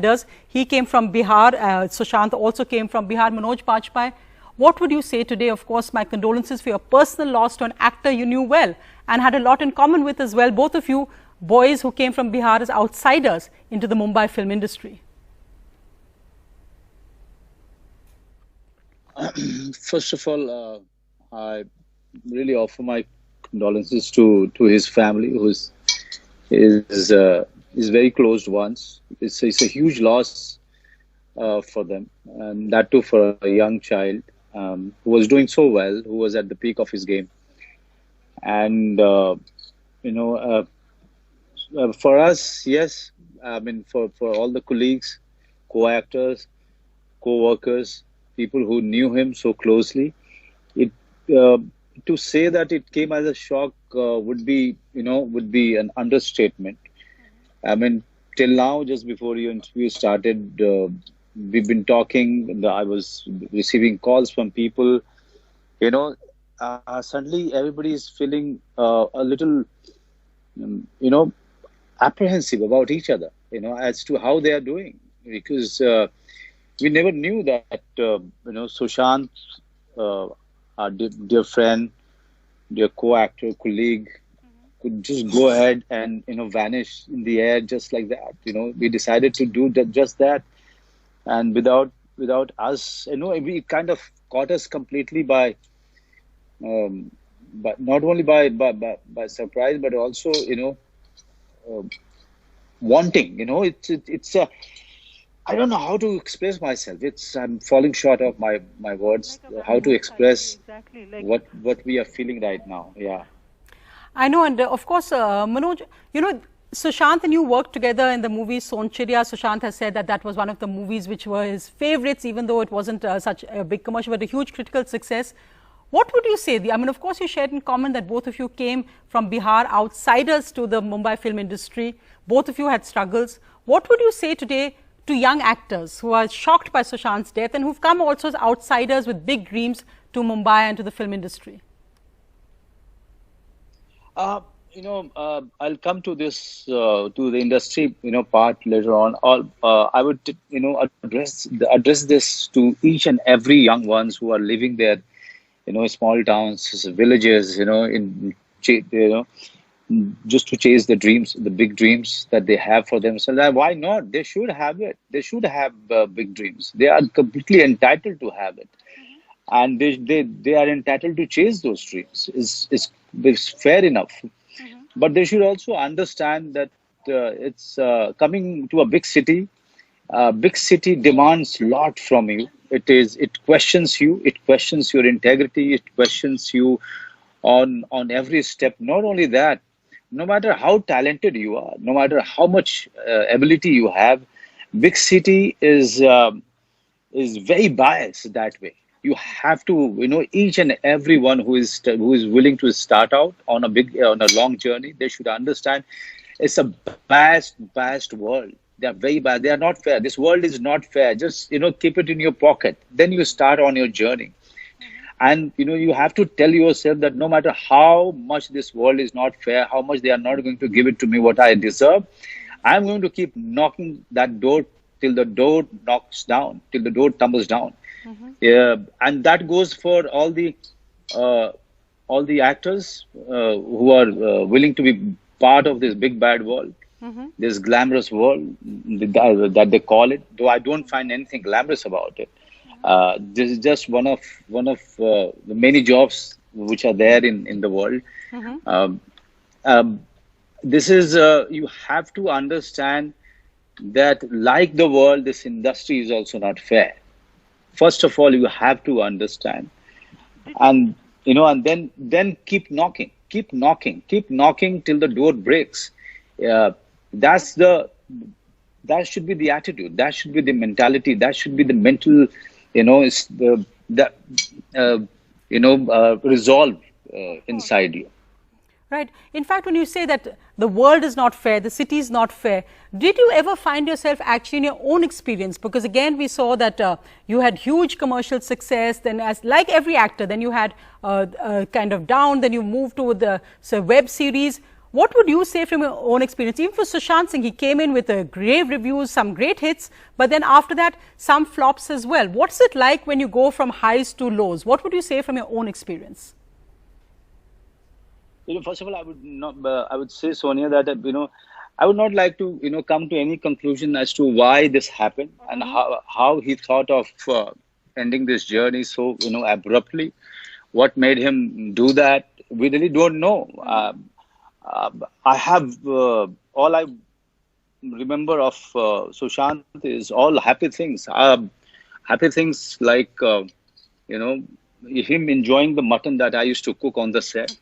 outsiders. He came from Bihar. Sushant also came from Bihar. Manoj, Bajpayee, what would you say today? Of course, my condolences for your personal loss to an actor you knew well and had a lot in common with as well. Both of you boys who came from Bihar as outsiders into the Mumbai film industry. First of all, I really offer my condolences to his family, who is very close ones. It's a huge loss for them, and that too for a young child who was doing so well, who was at the peak of his game. And for us, yes, I mean for all the colleagues, co-actors, co-workers, people who knew him so closely, it to say that it came as a shock would be an understatement. I mean, till now, just before your interview started, we've been talking. I was receiving calls from people. Suddenly everybody is feeling a little, apprehensive about each other. As to how they are doing, because we never knew that Sushant, our dear friend, dear co-actor, colleague, could just go ahead and vanish in the air just like that. We decided to do just that, and without us, it kind of caught us completely by not only by surprise, but also wanting. It's a, I don't know how to express myself. I'm falling short of my words. How to express what we are feeling right now. Yeah. I know, and of course, Manoj, Sushant and you worked together in the movie Sonchiriya. Sushant has said that was one of the movies which were his favorites, even though it wasn't such a big commercial, but a huge critical success. What would you say? I mean, of course, you shared in common that both of you came from Bihar, outsiders to the Mumbai film industry. Both of you had struggles. What would you say today to young actors who are shocked by Sushant's death and who've come also as outsiders with big dreams to Mumbai and to the film industry? I'll come to this, to the industry, part later on. I would, address this to each and every young ones who are living there, small towns, villages, just to chase the dreams, the big dreams that they have for themselves. And why not? They should have it. They should have big dreams. They are completely entitled to have it, and they are entitled to chase those dreams. It's fair enough. But they should also understand that it's coming to a big city. Big city demands a lot from you. It questions you. It questions your integrity. It questions you on every step. Not only that, no matter how talented you are, no matter how much ability you have, big city is very biased that way. You have to, each and everyone who is willing to start out on a long journey, they should understand it's a biased world. They are very bad. They are not fair. This world is not fair. Just keep it in your pocket. Then you start on your journey. And you have to tell yourself that no matter how much this world is not fair, how much they are not going to give it to me what I deserve, I'm going to keep knocking that door till the door knocks down, till the door tumbles down. Yeah, and that goes for all the actors who are willing to be part of this big bad world, this glamorous world that they call it. Though I don't find anything glamorous about it. This is just one of the many jobs which are there in the world. This is you have to understand that, like the world, this industry is also not fair. First of all, you have to understand, and and then keep knocking till the door breaks. That should be the attitude. That should be the mentality. That should be the mental, resolve inside you. Right. In fact, when you say that the world is not fair, the city is not fair, did you ever find yourself actually in your own experience? Because again, we saw that you had huge commercial success, then like every actor, then you had kind of down, then you moved to the web series. What would you say from your own experience? Even for Sushant Singh, he came in with great reviews, some great hits, but then after that, some flops as well. What's it like when you go from highs to lows? What would you say from your own experience? First of all, I would not. I would say, Sonia, that I would not like to come to any conclusion as to why this happened and how he thought of ending this journey so abruptly. What made him do that? We really don't know. I have all I remember of Sushant is all happy things. Happy things like him enjoying the mutton that I used to cook on the set,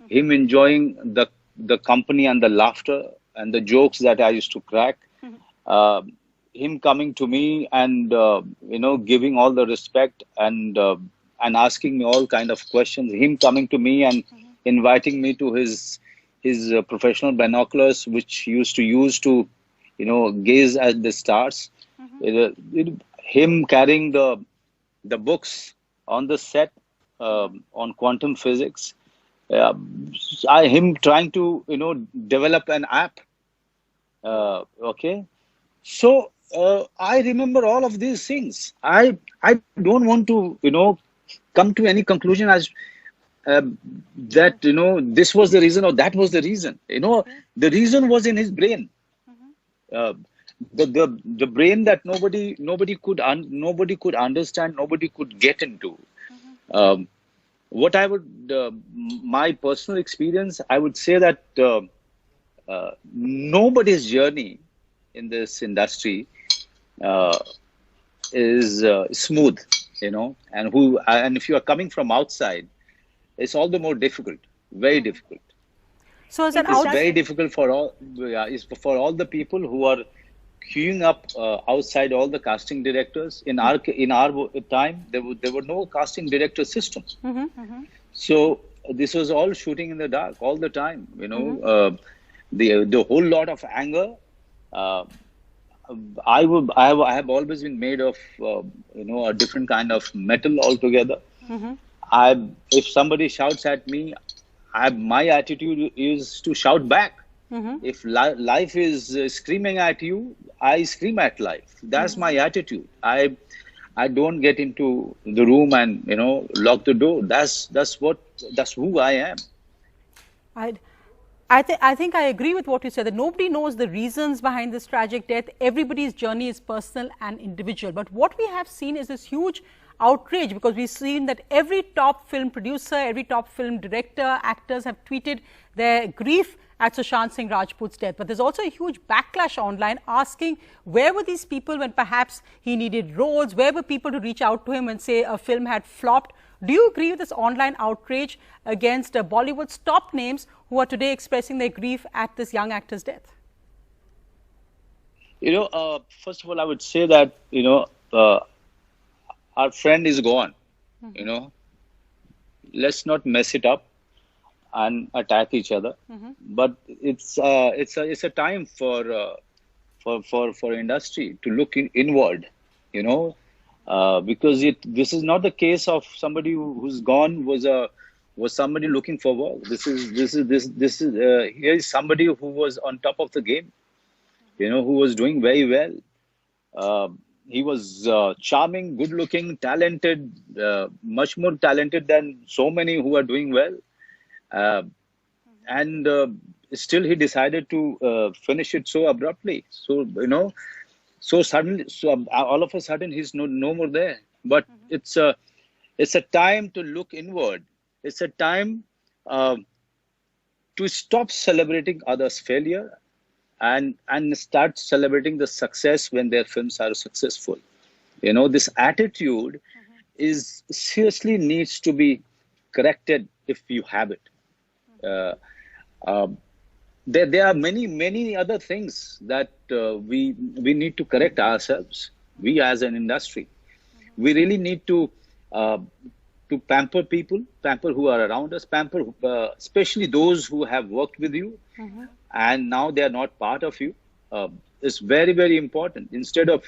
him enjoying the company and the laughter and the jokes that I used to crack, him coming to me and giving all the respect and asking me all kind of questions, him coming to me and inviting me to his professional binoculars, which he used to use to gaze at the stars, him carrying the books on the set on quantum physics, him trying to develop an app. Okay, so I remember all of these things. I don't want to come to any conclusion as that this was the reason or that was the reason. The reason was in his brain. The brain that nobody could understand, nobody could get into. What I would, my personal experience, I would say that nobody's journey in this industry is smooth, and if you are coming from outside, it's all the more difficult, very difficult. So as an It's very difficult for all, for all the people who are queuing up outside all the casting directors. In our time, there were no casting director system. So this was all shooting in the dark all the time. The whole lot of anger. I have always been made of a different kind of metal altogether. If somebody shouts at me, my attitude is to shout back. If life is screaming at you, I scream at life. That's my attitude. I don't get into the room and lock the door. That's who I am. I think I agree with what you said, that nobody knows the reasons behind this tragic death. Everybody's journey is personal and individual. But what we have seen is this huge outrage, because we've seen that every top film producer, every top film director, actors have tweeted their grief at Sushant Singh Rajput's death. But there's also a huge backlash online asking where were these people when perhaps he needed roles, where were people to reach out to him and say a film had flopped. Do you agree with this online outrage against Bollywood's top names who are today expressing their grief at this young actor's death? First of all, I would say that, our friend is gone. Let's not mess it up and attack each other. But it's a time for industry to look inward. Because this is not the case of somebody who's gone was somebody looking for work. This is here is somebody who was on top of the game, who was doing very well. He was charming, good looking, talented, much more talented than so many who are doing well. And still he decided to finish it so abruptly. So, so suddenly, all of a sudden he's no more there. But it's a time to look inward. It's a time to stop celebrating others' failure and start celebrating the success when their films are successful. This attitude is seriously needs to be corrected if you have it. There are many other things that we need to correct ourselves. We as an industry, we really need to pamper people, pamper who are around us, pamper especially those who have worked with you, and now they are not part of you. It's very, very important. Instead of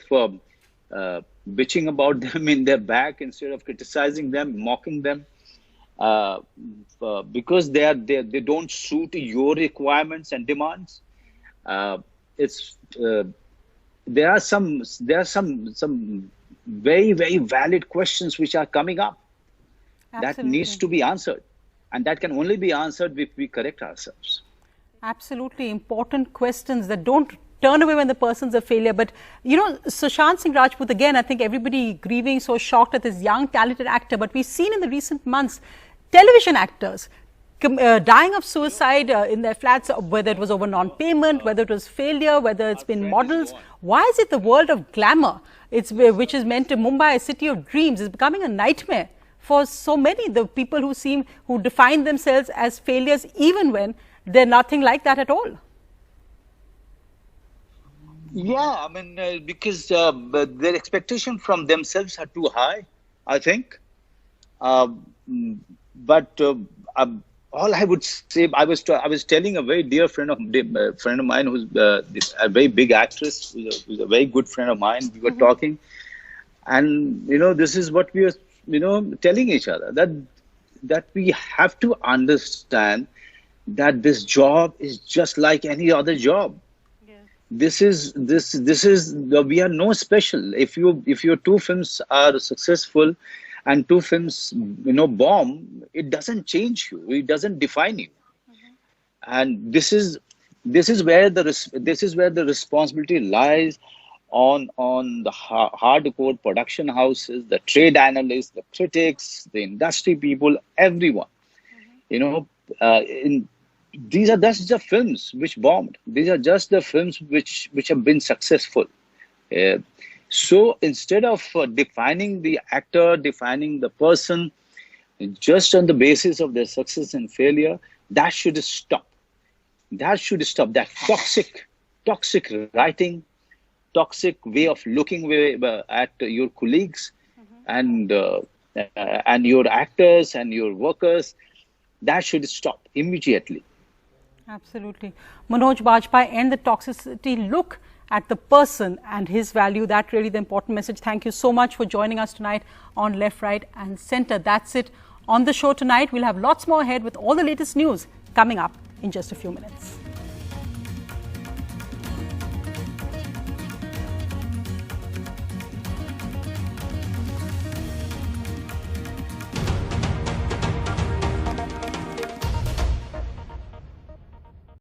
bitching about them in their back, instead of criticizing them, mocking them, uh, because they don't suit your requirements and demands. Uh, it's there are some very valid questions which are coming up that needs Absolutely. to be answered, and that can only be answered if we correct ourselves. Absolutely important questions that don't turn away when the person's a failure. But, you know, Sushant Singh Rajput, again, I think everybody grieving, so shocked at this young, talented actor. But we've seen in the recent months television actors dying of suicide in their flats, whether it was over non-payment, whether it was failure, whether it's been models. Why is it the world of glamour, which is meant to Mumbai, a city of dreams, is becoming a nightmare for so many, the people who define themselves as failures even when they're nothing like that at all? Yeah, I mean, because but their expectation from themselves are too high, I think. Uh, mm, but all I would say, I was telling a very dear friend of mine who's a very big actress, who's a very good friend of mine. We were talking, and this is what we are telling each other, that we have to understand that this job is just like any other job. We are no special. If your two films are successful and two films bomb, it doesn't change you, it doesn't define you. And this is where the responsibility lies on the hardcore production houses, the trade analysts, the critics, the industry people, everyone. you know in These are just the films which bombed. These are just the films which have been successful. Uh, so instead of defining the actor, defining the person just on the basis of their success and failure, that should stop. That should stop. That toxic writing, toxic way of looking at your colleagues and your actors and your workers. That should stop immediately. Absolutely. Manoj, Bajpayee, and the toxicity, look at the person and his value. That's really the important message. Thank you so much for joining us tonight on Left, Right and Centre. That's it on the show tonight. We'll have lots more ahead with all the latest news coming up in just a few minutes.